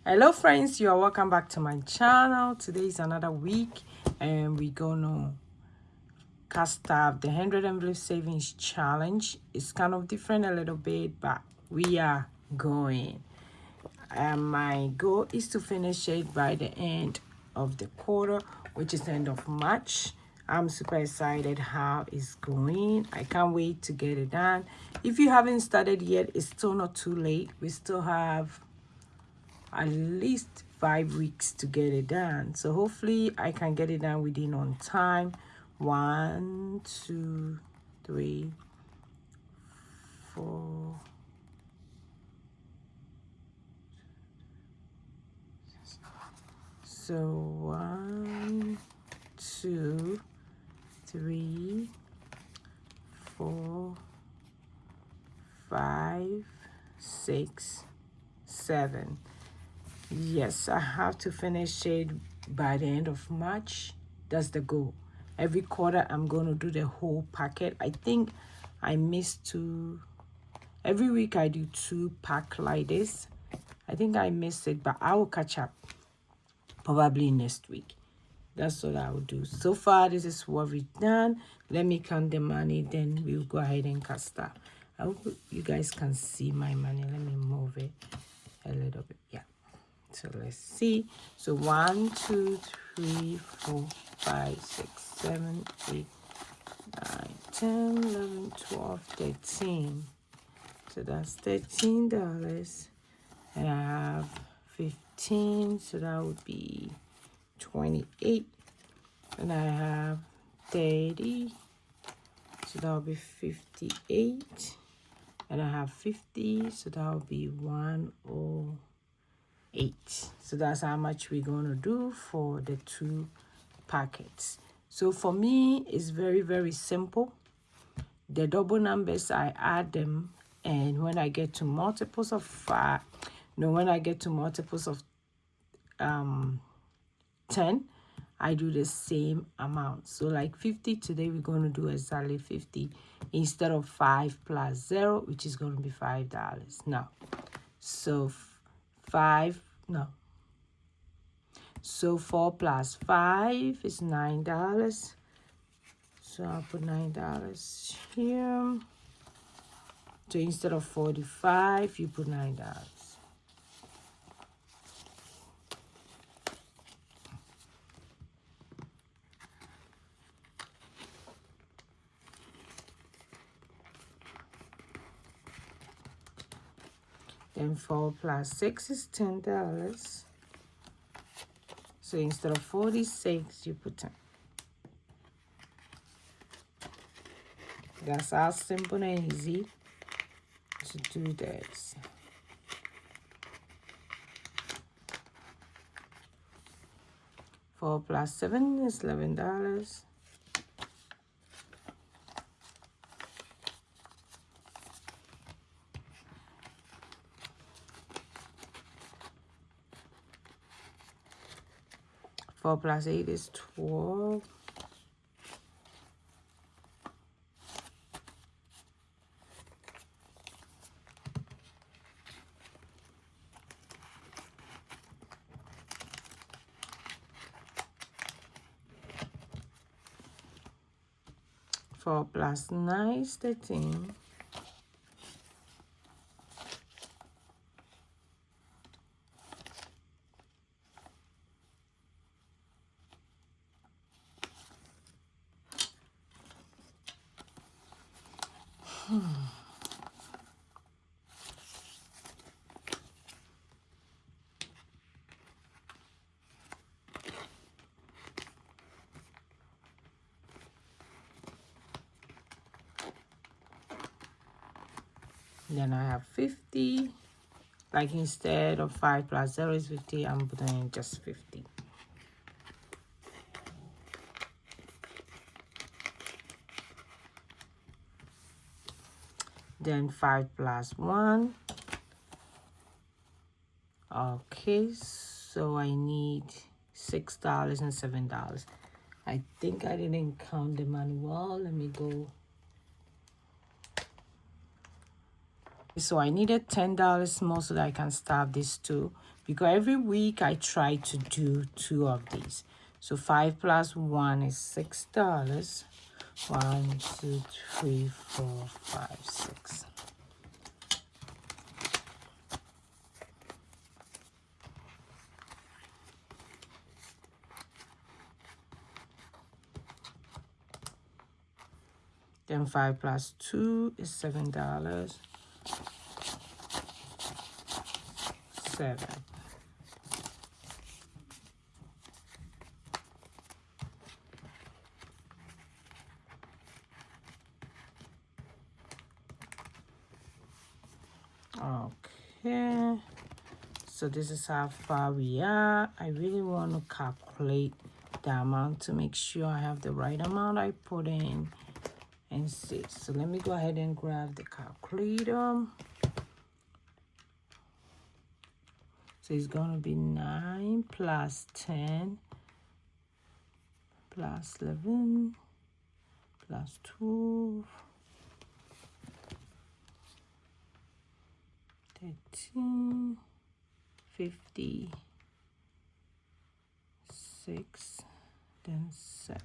Hello friends, you are welcome back to my channel. Today is another week and we're gonna cast out the 100 envelope savings challenge. It's kind of different a little bit, but we are going. My goal is to finish it by the end of the quarter, which is the end of March. I'm super excited how it's going. I can't wait to get it done. If you haven't started yet, it's still not too late. We still have at least 5 weeks to get it done, so hopefully I can get it done within on time. 1 2 3 4 so 1 2 3 4 5 6 7. Yes, I have to finish it by the end of March. That's the goal. Every quarter, I'm going to do the whole packet. I think I missed 2. Every week, I do 2 pack like this. I think I missed it, but I will catch up probably next week. That's what I will do. So far, this is what we've done. Let me count the money, then we'll go ahead and cast out. I hope you guys can see my money. Let me move it a little bit. Yeah. So let's see. So 1 2 3 4 5 6 7 8 9 10 11 12 13. So that's $13, and I have 15, so that would be 28, and I have 30, so that would be 58, and I have 50, so that would be 108. So that's how much we're going to do for the 2 packets. So for me, it's very, very simple. The double numbers, I add them, and when I get to multiples of 5, when I get to multiples of 10, I do the same amount. So like 50 today, we're going to do exactly 50 instead of 5 plus 0, which is going to be $5 now. So 4 plus 5 is $9. So I'll put $9 here. So instead of 45, you put $9. Then 4 plus 6 is $10. So instead of 46, you put 10. That's how simple and easy to do this. Four plus 7 is $11. Four plus 8 is 12. Four plus 9 is 13. Then I have 50. Like instead of 5 plus 0 is 50, I'm putting just 50. Then 5 plus 1. Okay, so I need $6 and $7. I think I didn't count the money well. Let me go. So I needed $10 more so that I can start this too. because every week I try to do 2 of these. So 5 plus 1 is $6. 1, 2, 3, 4, 5, 6. Then 5 plus 2 is $7. 7. Okay. So this is how far we are. I really want to calculate the amount to make sure I have the right amount I put in and see. So let me go ahead and grab the calculator. So it's going to be 9 plus 10 plus 11 plus 12, 13, 56, then 7.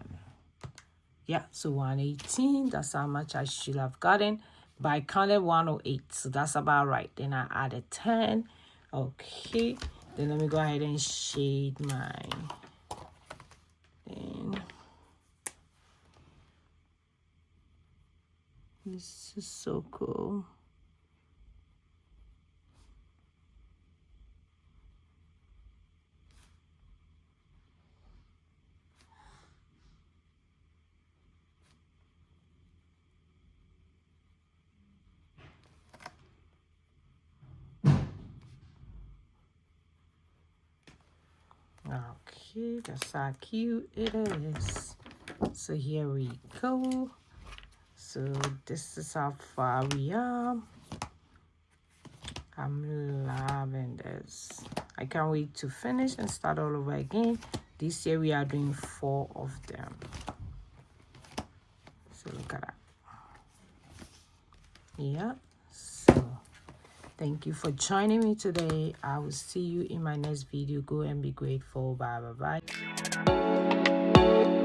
Yeah, so 118, that's how much I should have gotten. But I counted 108, so that's about right. Then I added 10. Okay, then let me go ahead and shade mine. Then this is so cool. Okay, that's how cute it is. So here we go. So this is how far we are. I'm loving this. I can't wait to finish and start all over again. This year we are doing 4 of them. So look at that. Yeah. So thank you for joining me today. I will see you in my next video. Go and be grateful. Bye bye bye.